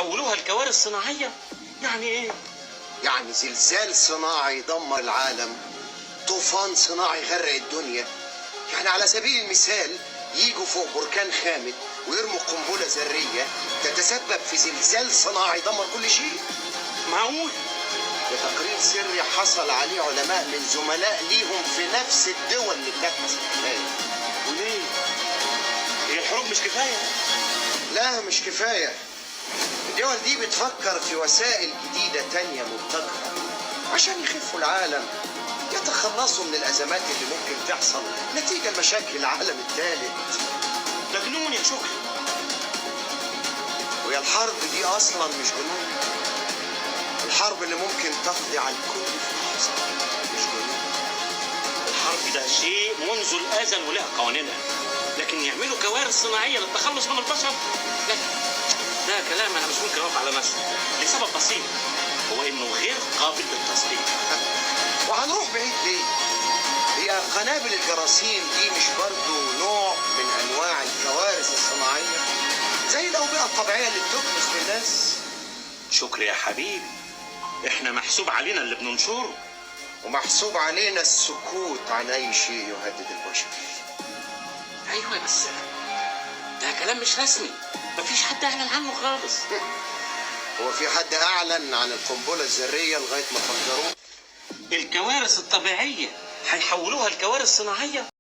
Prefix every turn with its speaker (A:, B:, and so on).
A: هيحولوها لكوارث صناعية؟ يعني ايه؟
B: يعني زلزال صناعي يدمر العالم، طوفان صناعي يغرق الدنيا. يعني على سبيل المثال يجوا فوق بركان خامد ويرموا قنبلة ذرية تتسبب في زلزال صناعي يدمر كل شيء.
A: معقول؟
B: ده تقرير سري حصل عليه علماء من زملاء ليهم في نفس الدول اللي بتبحث الحكاية.
A: وليه؟ هي الحروب مش كفاية؟
B: لا مش كفاية. الدول دي بتفكر في وسائل جديدة تانية مبتكرة عشان يخفوا العالم، يتخلصوا من الأزمات اللي ممكن تحصل نتيجة لمشاكل العالم الثالث.
A: ده جنون يا شكري.
B: ويا الحرب دي أصلا مش جنون، الحرب اللي ممكن تقضي على الكل في لحظة مش جنون.
A: الحرب ده شيء منذ الأزل ولها قوانينها، لكن يعملوا كوارث صناعية للتخلص من البشر؟ لا، ده كلام أنا مش ممكن أقف على نفسي لسبب بسيط، هو إنه غير قابل للتصديق.
B: وهنروح بعيد ليه؟ هي قنابل الجراثيم دي مش برضو نوع من أنواع الكوارث الصناعية زي الأوبئة الطبيعية اللي بتخلص للناس؟
A: شكري يا حبيبي، إحنا محسوب علينا اللي بننشره،
B: ومحسوب علينا السكوت عن أي شيء يهدد البشر.
A: أيوة بس ده كلام مش رسمي، مفيش حد أعلن عنه خالص.
B: هو في حد أعلن عن القنبلة الذرية لغاية ما فجروه؟
A: الكوارث الطبيعية هيحولوها لكوارث صناعية؟